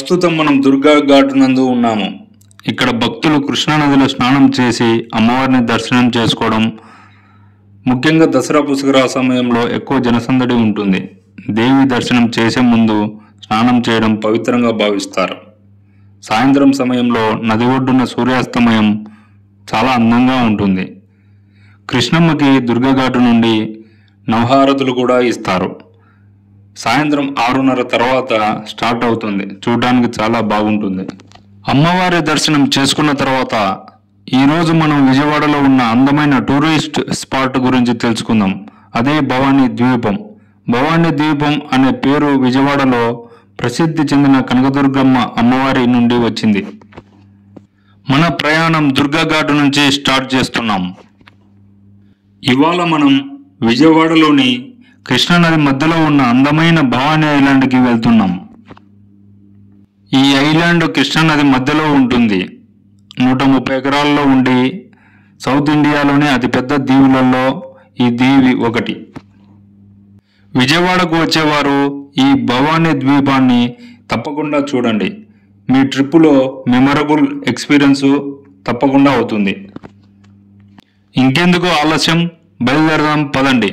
ప్రస్తుతం మనం దుర్గా ఘాట్ నందు ఉన్నాము. ఇక్కడ భక్తులు కృష్ణానదిలో స్నానం చేసి అమ్మవారిని దర్శనం చేసుకోవడం, ముఖ్యంగా దసరా పుష్కర సమయంలో ఎక్కువ జనసందడి ఉంటుంది. దేవి దర్శనం చేసే ముందు స్నానం చేయడం పవిత్రంగా భావిస్తారు. సాయంత్రం సమయంలో నది ఒడ్డున సూర్యాస్తమయం చాలా అందంగా ఉంటుంది. కృష్ణమ్మకి దుర్గా ఘాటు నుండి నవహారతులు కూడా ఇస్తారు. సాయంత్రం 6:30 తర్వాత స్టార్ట్ అవుతుంది. చూడడానికి చాలా బాగుంటుంది. అమ్మవారి దర్శనం చేసుకున్న తర్వాత ఈరోజు మనం విజయవాడలో ఉన్న అందమైన టూరిస్ట్ స్పాట్ గురించి తెలుసుకుందాం. అదే భవానీ ద్వీపం. భవానీ ద్వీపం అనే పేరు విజయవాడలో ప్రసిద్ధి చెందిన కనకదుర్గమ్మ అమ్మవారి నుండి వచ్చింది. మన ప్రయాణం దుర్గా ఘాటు నుంచి స్టార్ట్ చేస్తున్నాం. ఇవాళ మనం విజయవాడలోని కృష్ణానది మధ్యలో ఉన్న అందమైన భవానీ ఐలాండ్కి వెళ్తున్నాం. ఈ ఐలాండ్ కృష్ణానది మధ్యలో ఉంటుంది. 130 ఎకరాల్లో ఉండి సౌత్ ఇండియాలోనే అతిపెద్ద దీవులలో ఈ దీవి ఒకటి. విజయవాడకు వచ్చేవారు ఈ భవానీ ద్వీపాన్ని తప్పకుండా చూడండి. మీ ట్రిప్పులో మెమరబుల్ ఎక్స్పీరియన్స్ తప్పకుండా అవుతుంది. ఇంకెందుకు ఆలస్యం, బయలుదేరదాం పదండి.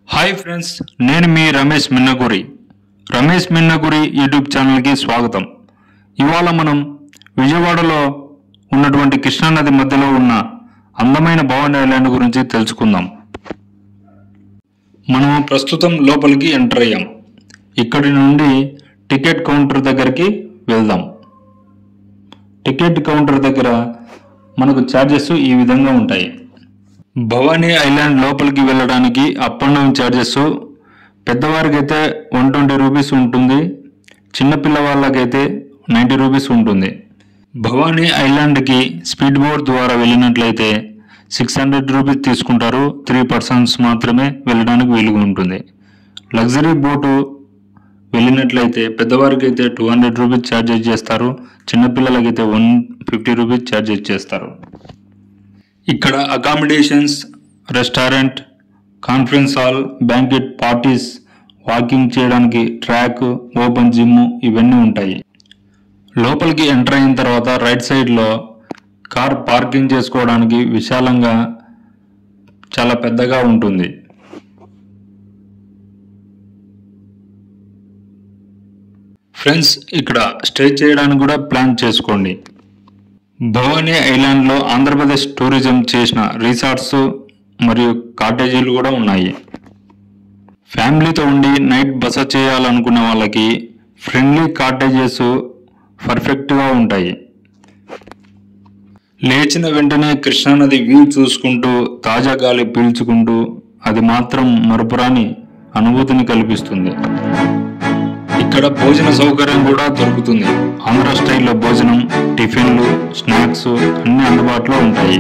హాయ్ ఫ్రెండ్స్, నేను మీ రమేష్ మిన్నగురి యూట్యూబ్ ఛానల్కి స్వాగతం. ఇవాళ మనం విజయవాడలో ఉన్నటువంటి కృష్ణానది మధ్యలో ఉన్న అందమైన భవానీ ఐలాండ్ గురించి తెలుసుకుందాం. మనం ప్రస్తుతం లోపలికి ఎంటర్ అయ్యాం. ఇక్కడి నుండి టికెట్ కౌంటర్ దగ్గరికి వెళ్దాం. టికెట్ కౌంటర్ దగ్గర మనకు ఛార్జెస్ ఈ విధంగా ఉంటాయి. భవానీ ఐలాండ్ లోపలికి వెళ్ళడానికి అప్ అండ్ డౌన్ ఛార్జెస్ పెద్దవారికి అయితే 120 రూపీస్ ఉంటుంది. చిన్నపిల్లవాళ్ళకైతే 90 రూపీస్ ఉంటుంది. భవానీ ఐలాండ్కి స్పీడ్ బోట్ ద్వారా వెళ్ళినట్లయితే 600 రూపీస్ తీసుకుంటారు. 3 పర్సన్స్ మాత్రమే వెళ్ళడానికి వీలుగా ఉంటుంది. లగ్జరీ బోటు వెళ్ళినట్లయితే పెద్దవారికి అయితే 200 రూపీస్ ఛార్జెస్ చేస్తారు. చిన్నపిల్లలకైతే 150 రూపీస్ ఛార్జెస్ చేస్తారు. ఇక్కడ accommodations, restaurant, conference hall, banquet parties, walking చేయడానికి ట్రాక్, ఓపెన్ జిమ్ ఇవన్నీ ఉంటాయి. లోపలికి ఎంటర్ అయిన తర్వాత రైట్ సైడ్లో కార్ పార్కింగ్ చేసుకోవడానికి విశాలంగా చాలా పెద్దగా ఉంటుంది. ఫ్రెండ్స్, ఇక్కడ స్టే చేయడానికి కూడా ప్లాన్ చేసుకోండి. భవానీ ఐలాండ్లో ఆంధ్రప్రదేశ్ టూరిజం చేసిన రిసార్ట్స్ మరియు కాటేజీలు కూడా ఉన్నాయి. ఫ్యామిలీతో ఉండి నైట్ బస చేయాలనుకునే వాళ్ళకి ఫ్రెండ్లీ కాటేజెస్ పర్ఫెక్ట్గా ఉంటాయి. లేచిన వెంటనే కృష్ణానది వ్యూ చూసుకుంటూ తాజా గాలి పీల్చుకుంటూ అది మాత్రం మరపురాని అనుభూతిని కల్పిస్తుంది. ఇక్కడ భోజన సౌకర్యం కూడా దొరుకుతుంది. ఆంధ్ర స్టైల్లో భోజనం, టిఫిన్లు, స్నాక్స్ అన్ని అందుబాటులో ఉంటాయి.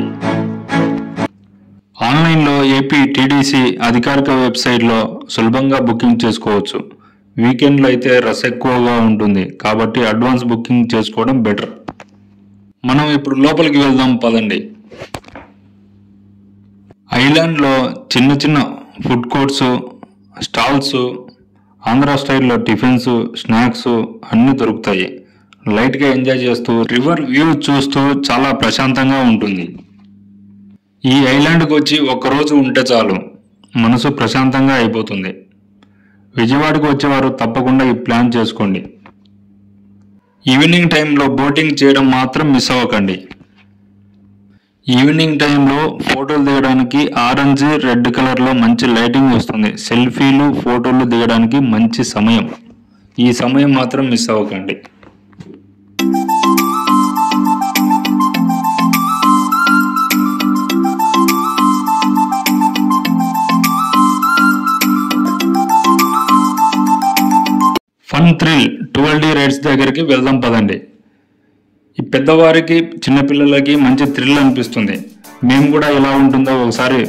ఆన్లైన్లో ఏపీ టీడీసీ అధికారిక వెబ్సైట్లో సులభంగా బుకింగ్ చేసుకోవచ్చు. వీకెండ్లో అయితే రష్ ఎక్కువగా ఉంటుంది కాబట్టి అడ్వాన్స్ బుకింగ్ చేసుకోవడం బెటర్. మనం ఇప్పుడు లోపలికి వెళ్దాం పదండి. ఐలాండ్లో చిన్న చిన్న ఫుడ్ కోర్ట్స్, స్టాల్స్, ఆంధ్ర స్టైల్లో టిఫిన్స్, స్నాక్స్ అన్నీ దొరుకుతాయి. లైట్గా ఎంజాయ్ చేస్తూ రివర్ వ్యూ చూస్తూ చాలా ప్రశాంతంగా ఉంటుంది. ఈ ఐలాండ్కి వచ్చి ఒక్కరోజు ఉంటే చాలు, మనసు ప్రశాంతంగా అయిపోతుంది. విజయవాడకు వచ్చేవారు తప్పకుండా ఈ ప్లాన్ చేసుకోండి. ఈవినింగ్ టైంలో బోటింగ్ చేయడం మాత్రం మిస్ అవ్వకండి. ఈవినింగ్ టైంలో ఫోటోలు దిగడానికి ఆరెంజ్, రెడ్ కలర్లో మంచి లైటింగ్ వస్తుంది. సెల్ఫీలు, ఫోటోలు దిగడానికి మంచి సమయం. ఈ సమయం మాత్రం మిస్ అవ్వకండి. థ్రిల్ 12D రైడ్స్ దగ్గరికి వెళ్దాం పదండి. ఈ పెద్దవారికి చిన్నపిల్లలకి మంచి థ్రిల్ అనిపిస్తుంది. మేము కూడా ఎలా ఉంటుందో ఒకసారి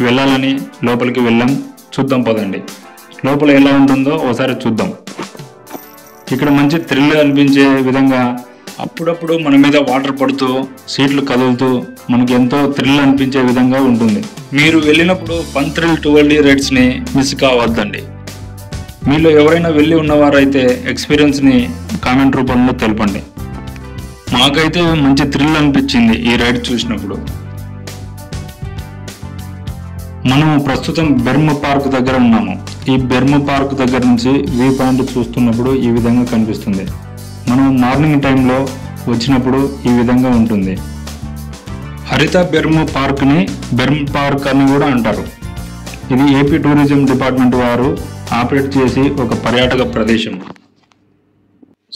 వెళ్ళాలని లోపలికి వెళ్ళాం. చూద్దాం పదండి. లోపల ఎలా ఉంటుందో ఒకసారి చూద్దాం. ఇక్కడ మంచి థ్రిల్ అనిపించే విధంగా అప్పుడప్పుడు మన మీద వాటర్ పడుతూ సీట్లు కదులుతూ మనకి ఎంతో థ్రిల్ అనిపించే విధంగా ఉంటుంది. మీరు వెళ్ళినప్పుడు ఫన్ థ్రిల్ 12D రైడ్స్ని మిస్ కావద్దండి. మీలో ఎవరైనా వెళ్ళి ఉన్నవారైతే ఎక్స్పీరియన్స్ని కామెంట్ రూపంలో తెలపండి. మాకైతే మంచి థ్రిల్ అనిపించింది ఈ రైడ్ చూసినప్పుడు. మనము ప్రస్తుతం బెర్మ్ పార్క్ దగ్గర ఉన్నాము. ఈ బెర్మ్ పార్క్ దగ్గర నుంచి వ్యూ పాయింట్ చూస్తున్నప్పుడు ఈ విధంగా కనిపిస్తుంది. మనం మార్నింగ్ టైంలో వచ్చినప్పుడు ఈ విధంగా ఉంటుంది. హరిత బెర్మ్ పార్క్ని బెర్మ్ పార్క్ అని కూడా అంటారు. ఇది ఏపీ టూరిజం డిపార్ట్మెంట్ వారు ఆపరేట్ చేసి ఒక పర్యాటక ప్రదేశం.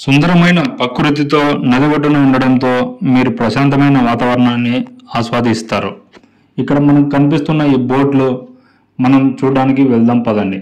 సుందరమైన ప్రకృతితో నది ఒడ్డున ఉండడంతో మీరు ప్రశాంతమైన వాతావరణాన్ని ఆస్వాదిస్తారు. ఇక్కడ మనకు కనిపిస్తున్న ఈ బోట్లు మనం చూడడానికి వెళ్దాం పదండి.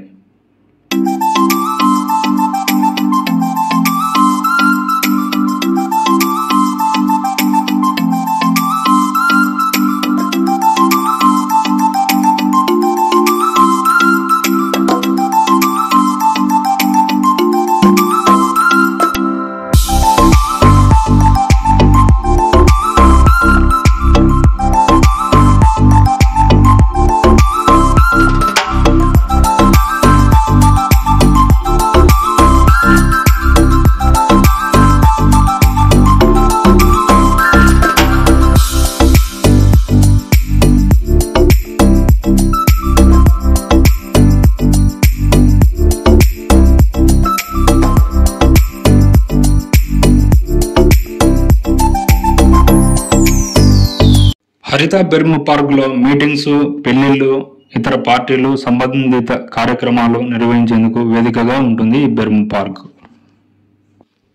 హరిత బెర్మ్ పార్క్లో మీటింగ్స్, పెళ్లిళ్ళు, ఇతర పార్టీలు, సంబంధిత కార్యక్రమాలు నిర్వహించేందుకు వేదికగా ఉంటుంది ఈ బెర్మ్ పార్క్.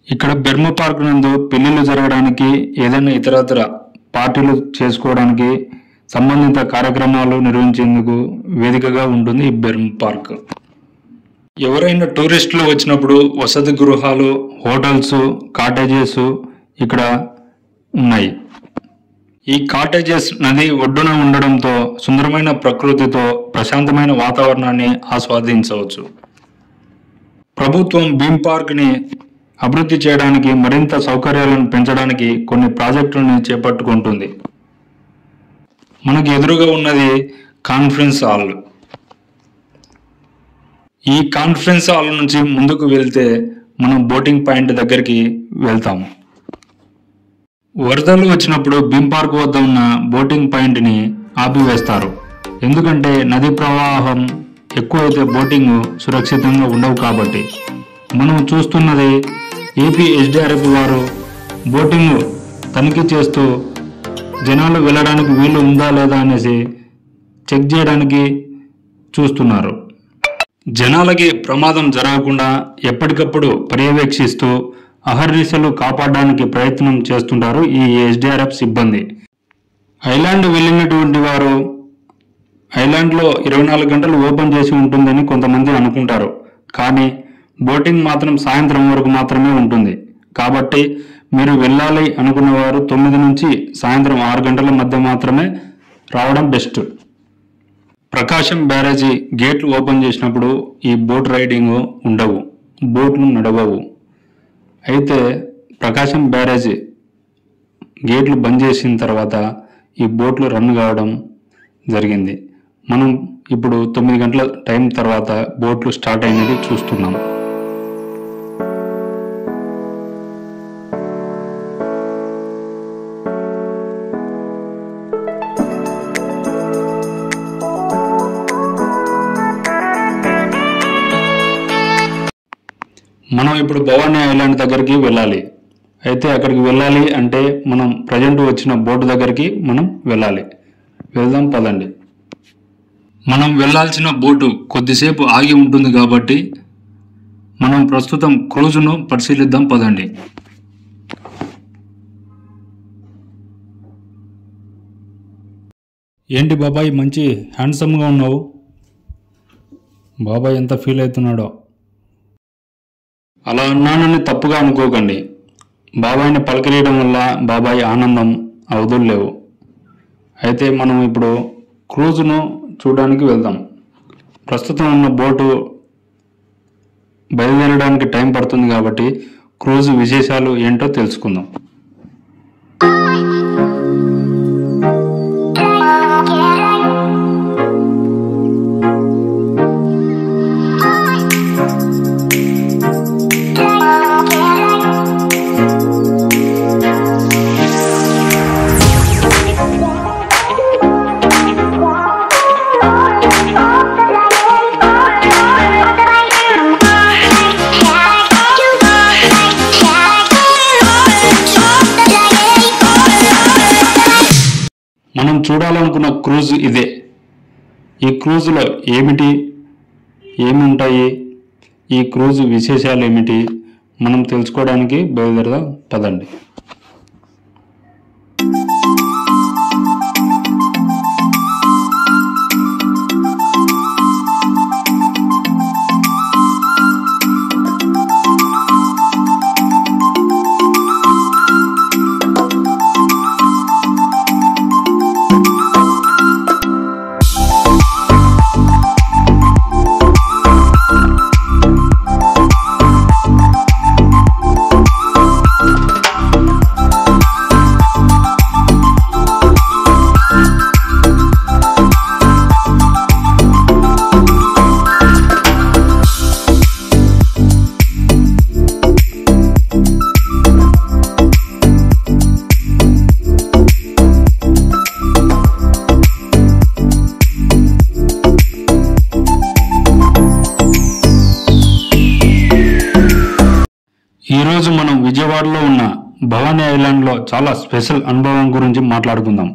ఇక్కడ బెర్మ్ పార్క్ నందు పెళ్లిళ్ళు జరగడానికి, ఏదైనా ఇతరత్ర పార్టీలు చేసుకోవడానికి, సంబంధిత కార్యక్రమాలు నిర్వహించేందుకు వేదికగా ఉంటుంది ఈ బెర్మ్ పార్క్. ఎవరైనా టూరిస్టులు వచ్చినప్పుడు వసతి గృహాలు, హోటల్స్, కాటేజెస్ ఇక్కడ ఉన్నాయి. ఈ కాటేజెస్ నది ఒడ్డున ఉండడంతో సుందరమైన ప్రకృతితో ప్రశాంతమైన వాతావరణాన్ని ఆస్వాదించవచ్చు. ప్రభుత్వం భీమ్ పార్క్ని అభివృద్ధి చేయడానికి, మరింత సౌకర్యాలను పెంచడానికి కొన్ని ప్రాజెక్టులను చేపట్టుకుంటుంది. మనకు ఎదురుగా ఉన్నది కాన్ఫరెన్స్ హాల్. ఈ కాన్ఫరెన్స్ హాల్ నుంచి ముందుకు వెళ్తే మనం బోటింగ్ పాయింట్ దగ్గరికి వెళ్తాము. వరదలు వచ్చినప్పుడు భీమ్ పార్క్ వద్ద ఉన్న బోటింగ్ పాయింట్ని ఆపివేస్తారు. ఎందుకంటే నది ప్రవాహం ఎక్కువైతే బోటింగ్ సురక్షితంగా ఉండవు కాబట్టి. మనం చూస్తున్నది ఏపీ ఎస్డిఆర్ఎఫ్ వారు బోటింగ్ తనిఖీ చేస్తూ జనాలు వెళ్ళడానికి వీలు ఉందా లేదా అనేసి చెక్ చేయడానికి చూస్తున్నారు. జనాలకి ప్రమాదం జరగకుండా ఎప్పటికప్పుడు పర్యవేక్షిస్తూ అహర్నిశలు కాపాడడానికి ప్రయత్నం చేస్తుంటారు ఈ ఎస్డిఆర్ఎఫ్ సిబ్బంది. ఐలాండ్ వెళ్ళినటువంటి వారు ఐలాండ్లో 24 గంటలు ఓపెన్ చేసి ఉంటుందని కొంతమంది అనుకుంటారు. కానీ బోటింగ్ మాత్రం సాయంత్రం వరకు మాత్రమే ఉంటుంది. కాబట్టి మీరు వెళ్ళాలి అనుకున్నవారు 9 నుంచి సాయంత్రం 6 గంటల మధ్య మాత్రమే రావడం బెస్ట్. ప్రకాశం బ్యారేజీ గేట్లు ఓపెన్ చేసినప్పుడు ఈ బోట్ రైడింగ్ ఉండవు, బోట్లు నడవవు. అయితే ప్రకాశం బ్యారేజీ గేట్లు బంద్ చేసిన తర్వాత ఈ బోట్లు రన్ కావడం జరిగింది. మనం ఇప్పుడు 9 గంటల టైం తర్వాత బోట్లు స్టార్ట్ అయినది చూస్తున్నాం. మనం ఇప్పుడు భవానీ ఐలాండ్ దగ్గరికి వెళ్ళాలి. అయితే అక్కడికి వెళ్ళాలి అంటే మనం ప్రజెంట్ వచ్చిన బోటు దగ్గరికి మనం వెళ్ళాలి. వెళ్దాం పదండి. మనం వెళ్ళాల్సిన బోటు కొద్దిసేపు ఆగి ఉంటుంది కాబట్టి మనం ప్రస్తుతం క్రూజును పరిశీలిద్దాం పదండి. ఏంటి బాబాయ్, మంచి హ్యాండ్సమ్గా ఉన్నావు. బాబాయ్ ఎంత ఫీల్ అవుతున్నాడో. అలా అన్నానని తప్పుగా అనుకోకండి. బాబాయిని పలకరియడం వల్ల బాబాయ్ ఆనందం అవధుల్లేవు. అయితే మనం ఇప్పుడు క్రూజ్ను చూడడానికి వెళ్దాం. ప్రస్తుతం ఉన్న బోటు బయలుదేరడానికి టైం పడుతుంది కాబట్టి క్రూజ్ విశేషాలు ఏంటో తెలుసుకుందాం. మనం చూడాలనుకున్న క్రూజ్ ఇదే. ఈ క్రూజ్లో ఏమి ఉంటాయి, ఈ క్రూజ్ విశేషాలు ఏమిటి మనం తెలుసుకోవడానికి బయలుదేరదాం పదండి. ఈరోజు మనం విజయవాడలో ఉన్న భవానీ ఐలాండ్లో చాలా స్పెషల్ అనుభవం గురించి మాట్లాడుకుందాం.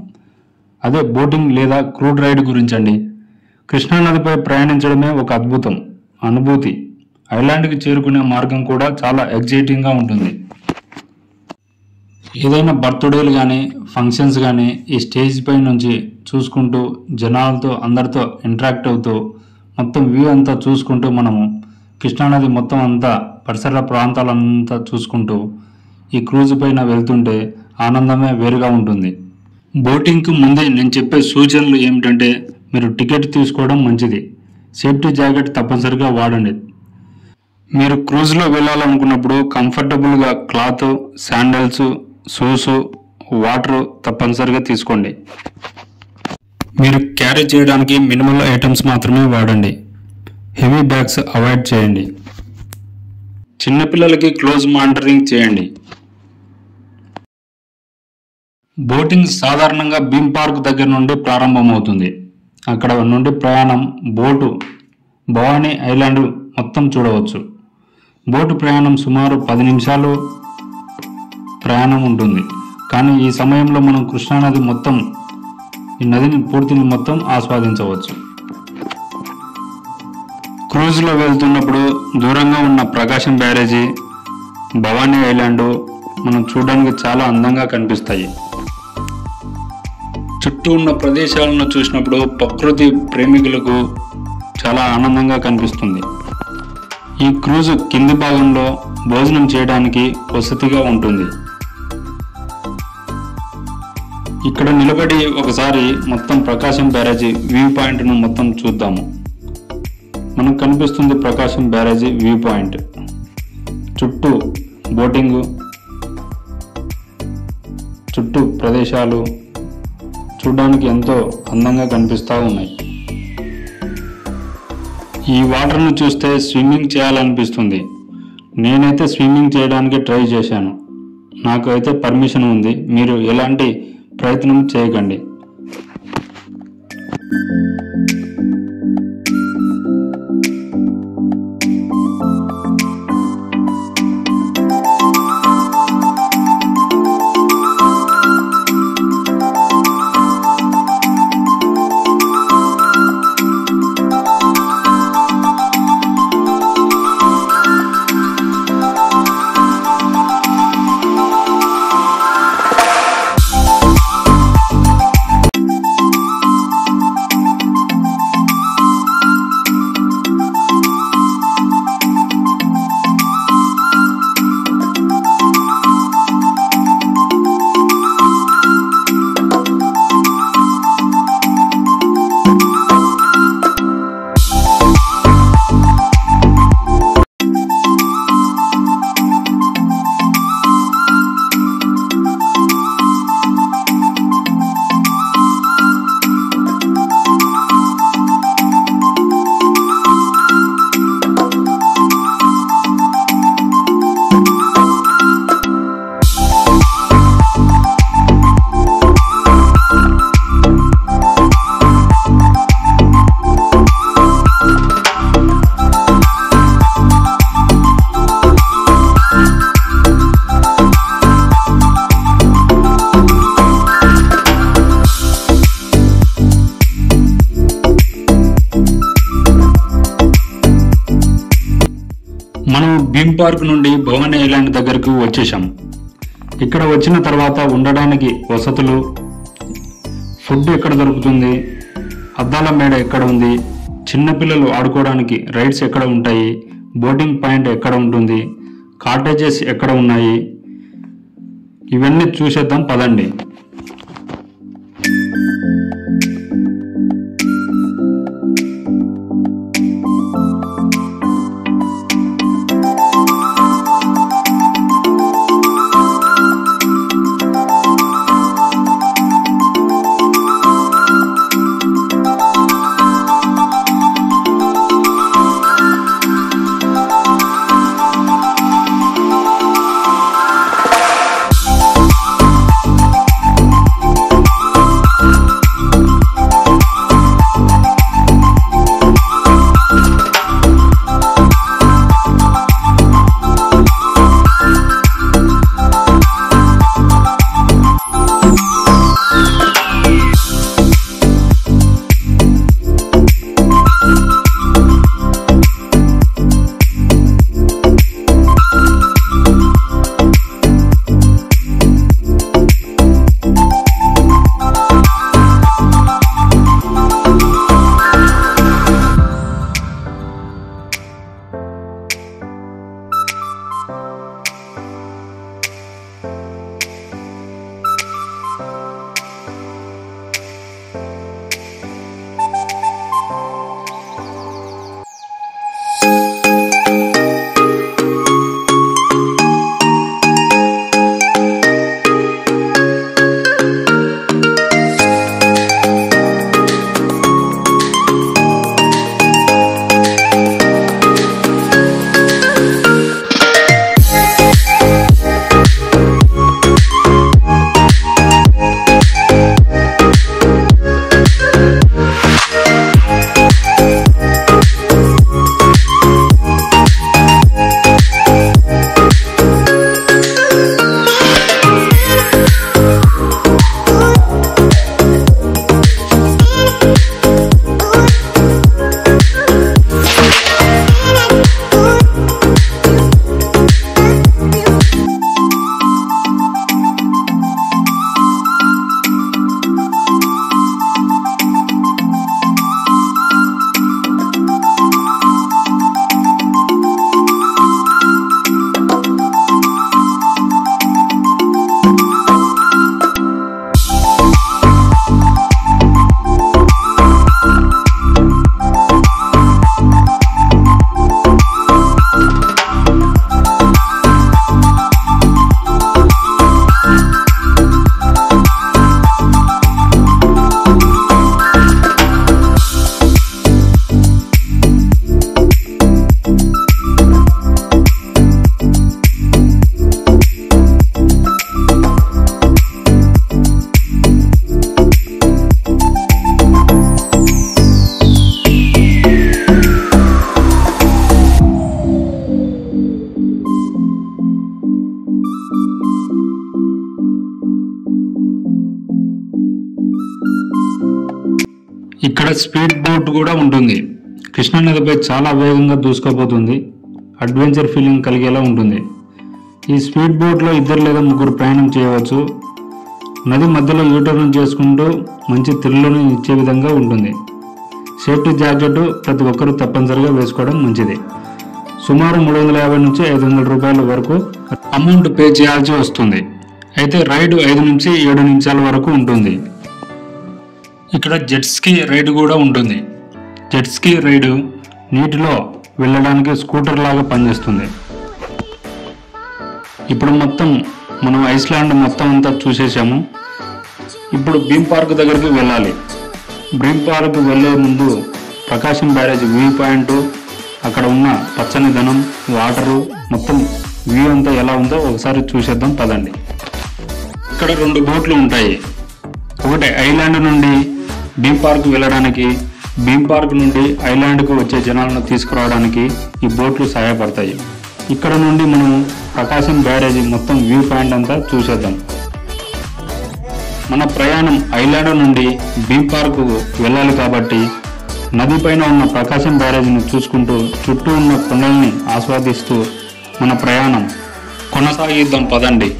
అదే బోటింగ్ లేదా క్రూడ్ రైడ్ గురించి అండి. కృష్ణానదిపై ప్రయాణించడమే ఒక అద్భుతం అనుభూతి. ఐలాండ్కి చేరుకునే మార్గం కూడా చాలా ఎగ్జైటింగ్గా ఉంటుంది. ఏదైనా బర్త్డేలు కానీ ఫంక్షన్స్ కానీ ఈ స్టేజ్ పై నుంచి చూసుకుంటూ జనాలతో అందరితో ఇంటరాక్ట్ అవుతూ మొత్తం వ్యూ అంతా చూసుకుంటూ మనము కృష్ణానది మొత్తం అంతా పరిసర ప్రాంతాలంతా చూసుకుంటూ ఈ క్రూజ్ పైన వెళ్తుంటే ఆనందమే వేరుగా ఉంటుంది. బోటింగ్కి ముందే నేను చెప్పే సూచనలు ఏమిటంటే మీరు టికెట్ తీసుకోవడం మంచిది. సేఫ్టీ జాకెట్ తప్పనిసరిగా వాడండి. మీరు క్రూజ్లో వెళ్ళాలనుకున్నప్పుడు కంఫర్టబుల్గా క్లాత్, శాండల్స్, షూస్, వాటర్ తప్పనిసరిగా తీసుకోండి. మీరు క్యారీ చేయడానికి మినిమల్ ఐటమ్స్ మాత్రమే వాడండి. హెవీ బ్యాగ్స్ అవాయిడ్ చేయండి. చిన్నపిల్లలకి క్లోజ్ మానిటరింగ్ చేయండి. బోటింగ్ సాధారణంగా భీమ్ పార్క్ దగ్గర నుండి ప్రారంభమవుతుంది. అక్కడ నుండి ప్రయాణం బోటు భవానీ ఐలాండ్ మొత్తం చూడవచ్చు. బోటు ప్రయాణం సుమారు 10 నిమిషాలు ప్రయాణం ఉంటుంది. కానీ ఈ సమయంలో మనం కృష్ణానది మొత్తం ఈ నదిని పూర్తిని మొత్తం ఆస్వాదించవచ్చు. క్రూజ్లో వెళ్తున్నప్పుడు దూరంగా ఉన్న ప్రకాశం బ్యారేజీ, భవానీ ఐలాండ్ మనం చూడడానికి చాలా అందంగా కనిపిస్తాయి. చుట్టూ ఉన్న ప్రదేశాలను చూసినప్పుడు ప్రకృతి ప్రేమికులకు చాలా ఆనందంగా కనిపిస్తుంది. ఈ క్రూజ్ కింది భాగంలో భోజనం చేయడానికి వసతిగా ఉంటుంది. ఇక్కడ నిలబడి ఒకసారి మొత్తం ప్రకాశం బ్యారేజీ వ్యూ పాయింట్ను మొత్తం చూద్దాము. మనకు కనిపిస్తుంది ప్రకాశం బ్యారేజీ వ్యూ పాయింట్. చుట్టూ బోటింగ్, చుట్టూ ప్రదేశాలు చూడడానికి ఎంతో అందంగా కనిపిస్తూ ఉన్నాయి. ఈ వాటర్ను చూస్తే స్విమ్మింగ్ చేయాలనిపిస్తుంది. నేనైతే స్విమ్మింగ్ చేయడానికి ట్రై చేశాను. నాకు అయితే పర్మిషన్ ఉంది. మీరు ఎలాంటి ప్రయత్నం చేయకండి. పార్క్ నుండి భవానీ ఐలాండ్ దగ్గరకు వచ్చేసాం. ఇక్కడ వచ్చిన తర్వాత ఉండడానికి వసతులు, ఫుడ్ ఎక్కడ దొరుకుతుంది, అద్దాల మేడ ఎక్కడ ఉంది, చిన్నపిల్లలు ఆడుకోవడానికి రైడ్స్ ఎక్కడ ఉంటాయి, బోటింగ్ పాయింట్ ఎక్కడ ఉంటుంది, కాటేజెస్ ఎక్కడ ఉన్నాయి, ఇవన్నీ చూసేద్దాం పదండి. ఇక్కడ స్పీడ్ బోట్ కూడా ఉంటుంది. కృష్ణా నదిపై చాలా వేగంగా దూసుకుపోతుంది. అడ్వెంచర్ ఫీలింగ్ కలిగేలా ఉంటుంది. ఈ స్పీడ్ బోట్లో 2 లేదా 3 ప్రయాణం చేయవచ్చు. నది మధ్యలో యూటర్న్ చేసుకుంటూ మంచి థ్రిల్ను ఇచ్చే విధంగా ఉంటుంది. సేఫ్టీ జాకెట్ ప్రతి ఒక్కరూ తప్పనిసరిగా వేసుకోవడం మంచిది. సుమారు 350 నుంచి 500 రూపాయల వరకు అమౌంట్ పే చేయాల్సి వస్తుంది. అయితే రైడ్ 5 నుంచి 7 నిమిషాల వరకు ఉంటుంది. ఇక్కడ జెట్ స్కీ రైడ్ కూడా ఉంటుంది. జెట్ స్కీ రైడ్ నీటిలో వెళ్ళడానికి స్కూటర్ లాగా పనిచేస్తుంది. ఇప్పుడు మొత్తం మనం ఐస్లాండ్ మొత్తం అంతా చూసేసాము. ఇప్పుడు భీమ్ పార్క్ దగ్గరికి వెళ్ళాలి. భీమ్ పార్క్ వెళ్ళే ముందు ప్రకాశం బ్యారేజ్ వ్యూ పాయింట్, అక్కడ ఉన్న పచ్చని ధనం, వాటరు, మొత్తం వ్యూ అంతా ఎలా ఉందో ఒకసారి చూసేద్దాం పదండి. ఇక్కడ 2 బోట్లు ఉంటాయి. ఒకటి ఐలాండ్ నుండి భీమ్ పార్క్ వెళ్ళడానికి, భీమ్ పార్క్ నుండి ఐలాండ్కు వచ్చే జనాలను తీసుకురావడానికి ఈ బోట్లు సహాయపడతాయి. ఇక్కడ నుండి మనం ప్రకాశం బ్యారేజ్ మొత్తం వ్యూ పాయింట్ అంతా చూసేద్దాం. మన ప్రయాణం ఐలాండ్ నుండి భీమ్ పార్క్ వెళ్ళాలి కాబట్టి నది పైన ఉన్న ప్రకాశం బ్యారేజ్ను చూసుకుంటూ చుట్టూ ఉన్న కొండల్ని ఆస్వాదిస్తూ మన ప్రయాణం కొనసాగిద్దాం పదండి.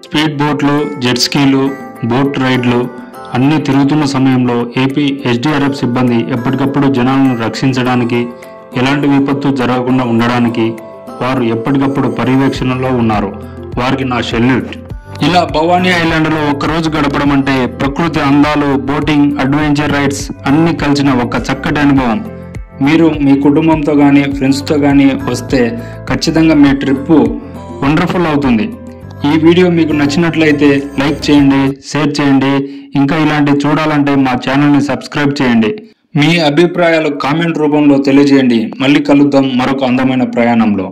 స్పీడ్ బోట్లు, జెట్ స్కీలు, బోట్ రైడ్లు అన్నీ తిరుగుతున్న సమయంలో ఏపీ ఎస్డీఆర్ఎఫ్ సిబ్బంది ఎప్పటికప్పుడు జనాలను రక్షించడానికి, ఎలాంటి విపత్తు జరగకుండా ఉండడానికి వారు ఎప్పటికప్పుడు పర్యవేక్షణలో ఉన్నారు. వారికి నా సెల్యూట్. ఇలా భవానీ ఐలాండ్లో ఒక్కరోజు గడపడం అంటే ప్రకృతి అందాలు, బోటింగ్, అడ్వెంచర్ రైడ్స్ అన్నీ కలిసిన ఒక చక్కటి అనుభవం. మీరు మీ కుటుంబంతో కానీ ఫ్రెండ్స్తో కానీ వస్తే ఖచ్చితంగా మీ ట్రిప్ వండర్ఫుల్ అవుతుంది. ఈ వీడియో మీకు నచ్చినట్లయితే లైక్ చేయండి, షేర్ చేయండి. ఇంకా ఇలాంటి చూడాలంటే మా ఛానల్ని సబ్స్క్రైబ్ చేయండి. మీ అభిప్రాయాలు కామెంట్ రూపంలో తెలియజేయండి. మళ్ళీ కలుద్దాం మరొక అందమైన ప్రయాణంలో.